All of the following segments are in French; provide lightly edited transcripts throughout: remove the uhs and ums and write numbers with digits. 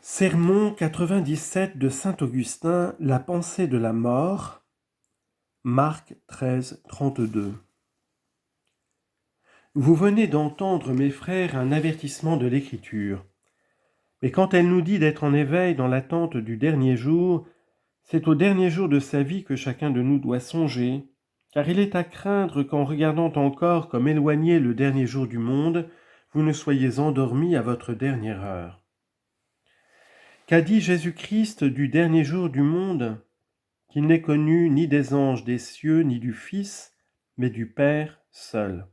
Sermon 97 de saint Augustin, la pensée de la mort, Marc 13, 32. Vous venez d'entendre, mes frères, un avertissement de l'Écriture. Mais quand elle nous dit d'être en éveil dans l'attente du dernier jour, c'est au dernier jour de sa vie que chacun de nous doit songer, car il est à craindre qu'en regardant encore comme éloigné le dernier jour du monde, vous ne soyez endormis à votre dernière heure. Qu'a dit Jésus-Christ du dernier jour du monde ? Qu'il n'est connu ni des anges des cieux, ni du Fils, mais du Père seul.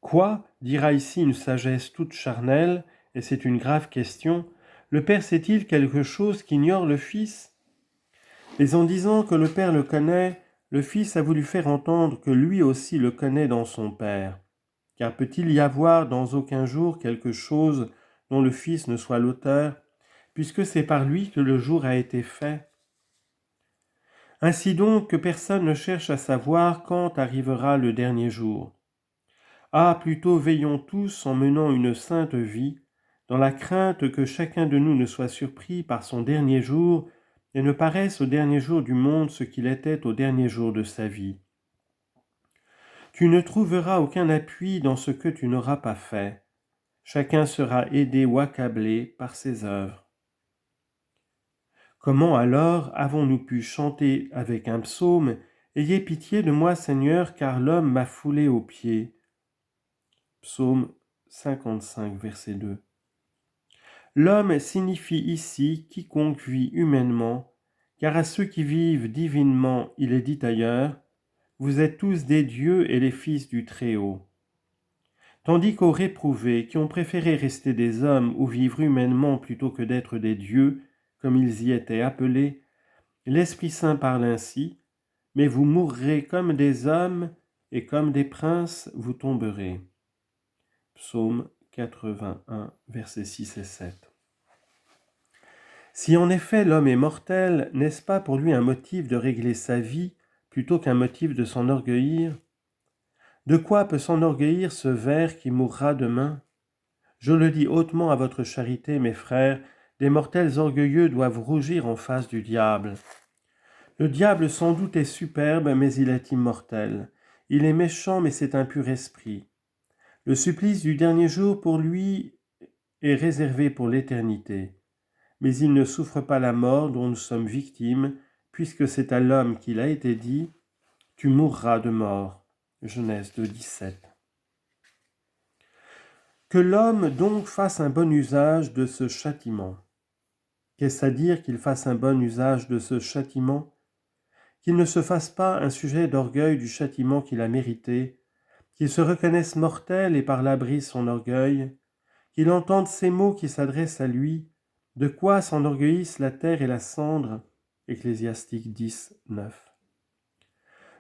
Quoi, dira ici une sagesse toute charnelle, et c'est une grave question, le Père sait-il quelque chose qu'ignore le Fils ? Mais en disant que le Père le connaît, le Fils a voulu faire entendre que lui aussi le connaît dans son Père. Car peut-il y avoir dans aucun jour quelque chose dont le Fils ne soit l'auteur, puisque c'est par lui que le jour a été fait ? Ainsi donc que personne ne cherche à savoir quand arrivera le dernier jour. Ah, plutôt veillons tous en menant une sainte vie, dans la crainte que chacun de nous ne soit surpris par son dernier jour et ne paraisse au dernier jour du monde ce qu'il était au dernier jour de sa vie. Tu ne trouveras aucun appui dans ce que tu n'auras pas fait. Chacun sera aidé ou accablé par ses œuvres. Comment alors avons-nous pu chanter avec un psaume « Ayez pitié de moi, Seigneur, car l'homme m'a foulé aux pieds » Psaume 55, verset 2. L'homme signifie ici quiconque vit humainement, car à ceux qui vivent divinement, il est dit ailleurs « Vous êtes tous des dieux et les fils du Très-Haut ». Tandis qu'aux réprouvés, qui ont préféré rester des hommes ou vivre humainement plutôt que d'être des dieux, comme ils y étaient appelés, l'Esprit Saint parle ainsi, « Mais vous mourrez comme des hommes, et comme des princes vous tomberez. » Psaume 81, versets 6 et 7. Si en effet l'homme est mortel, n'est-ce pas pour lui un motif de régler sa vie plutôt qu'un motif de s'enorgueillir ? De quoi peut s'enorgueillir ce ver qui mourra demain ? Je le dis hautement à votre charité, mes frères, des mortels orgueilleux doivent rougir en face du diable. Le diable sans doute est superbe, mais il est immortel. Il est méchant, mais c'est un pur esprit. Le supplice du dernier jour pour lui est réservé pour l'éternité. Mais il ne souffre pas la mort dont nous sommes victimes, puisque c'est à l'homme qu'il a été dit « Tu mourras de mort ». Genèse 2, 17. Que l'homme donc fasse un bon usage de ce châtiment. Qu'est-ce à dire qu'il fasse un bon usage de ce châtiment ? Qu'il ne se fasse pas un sujet d'orgueil du châtiment qu'il a mérité, qu'il se reconnaisse mortel et par là brise son orgueil, qu'il entende ces mots qui s'adressent à lui, de quoi s'enorgueillissent la terre et la cendre, Ecclésiastique 10, 9.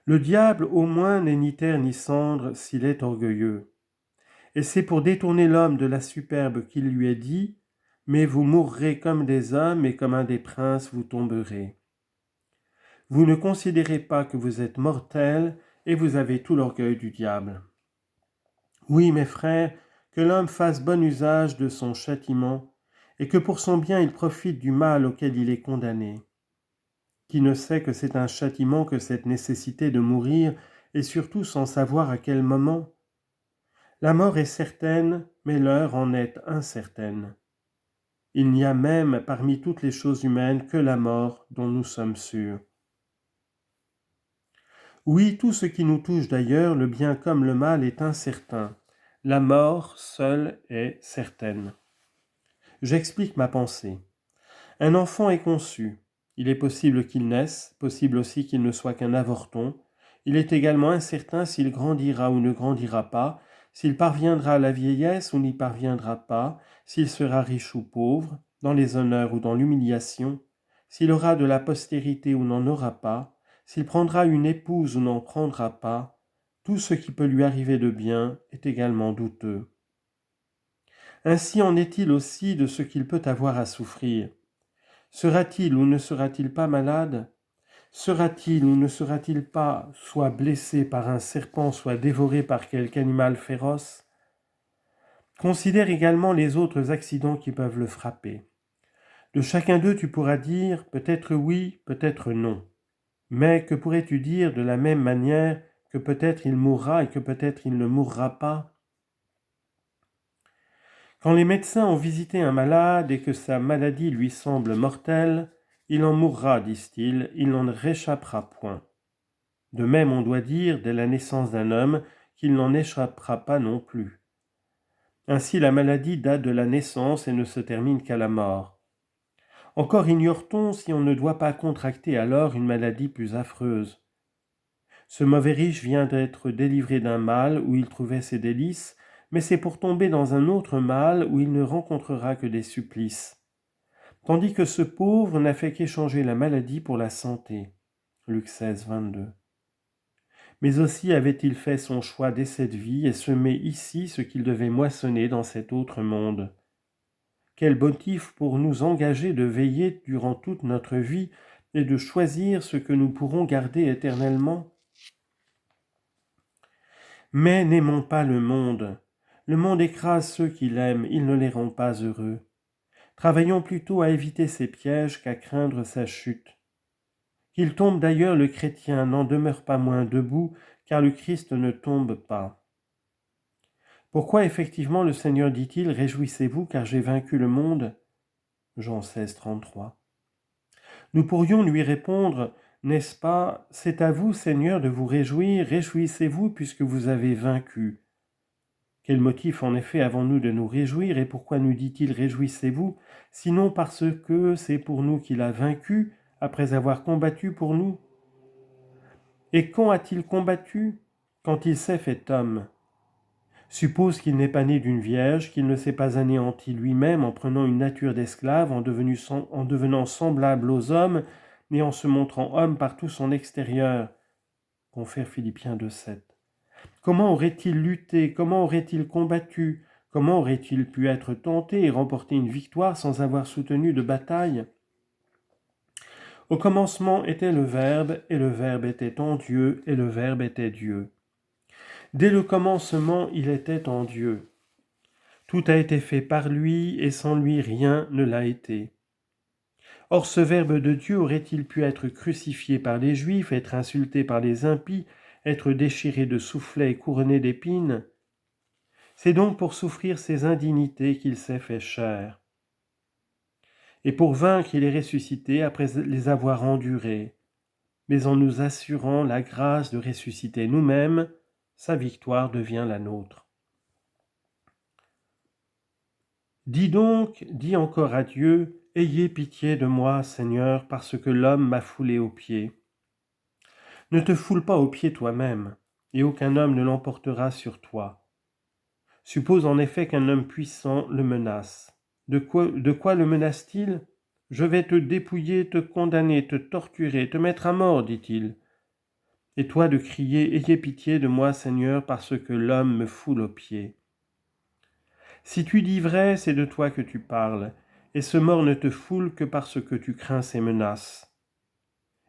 Le diable au moins n'est ni terre ni cendre s'il est orgueilleux. Et c'est pour détourner l'homme de la superbe qu'il lui est dit « Mais vous mourrez comme des hommes et comme un des princes vous tomberez. » Vous ne considérez pas que vous êtes mortels et vous avez tout l'orgueil du diable. Oui, mes frères, que l'homme fasse bon usage de son châtiment et que pour son bien il profite du mal auquel il est condamné. Qui ne sait que c'est un châtiment que cette nécessité de mourir et surtout sans savoir à quel moment ? La mort est certaine, mais l'heure en est incertaine. Il n'y a même parmi toutes les choses humaines que la mort dont nous sommes sûrs. Oui, tout ce qui nous touche d'ailleurs, le bien comme le mal, est incertain. La mort seule est certaine. J'explique ma pensée. Un enfant est conçu. Il est possible qu'il naisse, possible aussi qu'il ne soit qu'un avorton. Il est également incertain s'il grandira ou ne grandira pas, s'il parviendra à la vieillesse ou n'y parviendra pas, s'il sera riche ou pauvre, dans les honneurs ou dans l'humiliation, s'il aura de la postérité ou n'en aura pas, s'il prendra une épouse ou n'en prendra pas, tout ce qui peut lui arriver de bien est également douteux. Ainsi en est-il aussi de ce qu'il peut avoir à souffrir. Sera-t-il ou ne sera-t-il pas malade ? Sera-t-il ou ne sera-t-il pas soit blessé par un serpent, soit dévoré par quelque animal féroce ? Considère également les autres accidents qui peuvent le frapper. De chacun d'eux tu pourras dire peut-être oui, peut-être non. Mais que pourrais-tu dire de la même manière que peut-être il mourra et que peut-être il ne mourra pas? Quand les médecins ont visité un malade et que sa maladie lui semble mortelle, il en mourra, disent-ils, il n'en réchappera point. De même on doit dire dès la naissance d'un homme qu'il n'en échappera pas non plus. Ainsi la maladie date de la naissance et ne se termine qu'à la mort. Encore ignore-t-on si on ne doit pas contracter alors une maladie plus affreuse. Ce mauvais riche vient d'être délivré d'un mal où il trouvait ses délices, mais c'est pour tomber dans un autre mal où il ne rencontrera que des supplices. Tandis que ce pauvre n'a fait qu'échanger la maladie pour la santé. Luc 16, 22. Mais aussi avait-il fait son choix dès cette vie et semé ici ce qu'il devait moissonner dans cet autre monde. Quel motif pour nous engager de veiller durant toute notre vie et de choisir ce que nous pourrons garder éternellement? Mais n'aimons pas le monde. Le monde écrase ceux qui l'aiment, il ne les rend pas heureux. Travaillons plutôt à éviter ses pièges qu'à craindre sa chute. Qu'il tombe d'ailleurs, le chrétien n'en demeure pas moins debout, car le Christ ne tombe pas. Pourquoi effectivement le Seigneur dit-il « Réjouissez-vous, car j'ai vaincu le monde » Jean 16, 33. Nous pourrions lui répondre « N'est-ce pas, c'est à vous, Seigneur, de vous réjouir, réjouissez-vous puisque vous avez vaincu. » Quel motif en effet avons-nous de nous réjouir et pourquoi nous dit-il « Réjouissez-vous » sinon parce que c'est pour nous qu'il a vaincu après avoir combattu pour nous. Et quand a-t-il combattu? Quand il s'est fait homme. Suppose qu'il n'est pas né d'une vierge, qu'il ne s'est pas anéanti lui-même en prenant une nature d'esclave, en devenant semblable aux hommes, et en se montrant homme par tout son extérieur. Confère Philippiens 2,7. Comment aurait-il lutté? Comment aurait-il combattu? Comment aurait-il pu être tenté et remporter une victoire sans avoir soutenu de bataille? Au commencement était le Verbe, et le Verbe était en Dieu, et le Verbe était Dieu. Dès le commencement, il était en Dieu. Tout a été fait par lui, et sans lui rien ne l'a été. Or ce Verbe de Dieu aurait-il pu être crucifié par les Juifs, être insulté par les impies, être déchiré de soufflets et couronné d'épines? C'est donc pour souffrir ces indignités qu'il s'est fait chair. Et pour vaincre, il est ressuscité après les avoir endurées, mais en nous assurant la grâce de ressusciter nous-mêmes, sa victoire devient la nôtre. Dis donc, dis encore à Dieu, ayez pitié de moi, Seigneur, parce que l'homme m'a foulé aux pieds. Ne te foule pas aux pieds toi-même, et aucun homme ne l'emportera sur toi. Suppose en effet qu'un homme puissant le menace. De quoi le menace-t-il? Je vais te dépouiller, te condamner, te torturer, te mettre à mort, dit-il. Et toi de crier, ayez pitié de moi, Seigneur, parce que l'homme me foule aux pieds. Si tu dis vrai, c'est de toi que tu parles, et ce mort ne te foule que parce que tu crains ses menaces.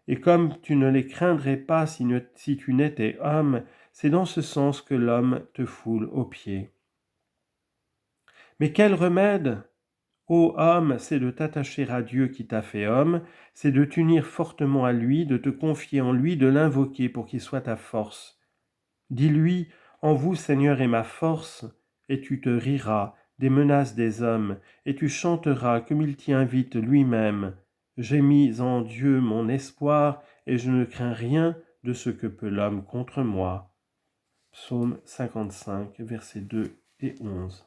Et comme tu ne les craindrais pas si tu n'étais homme, c'est dans ce sens que l'homme te foule aux pieds. Mais quel remède? Ô homme, c'est de t'attacher à Dieu qui t'a fait homme, c'est de t'unir fortement à lui, de te confier en lui, de l'invoquer pour qu'il soit ta force. Dis-lui, en vous Seigneur est ma force, et tu te riras des menaces des hommes, et tu chanteras comme il t'y invite lui-même. J'ai mis en Dieu mon espoir, et je ne crains rien de ce que peut l'homme contre moi. Psaume 55, versets 2 et 11.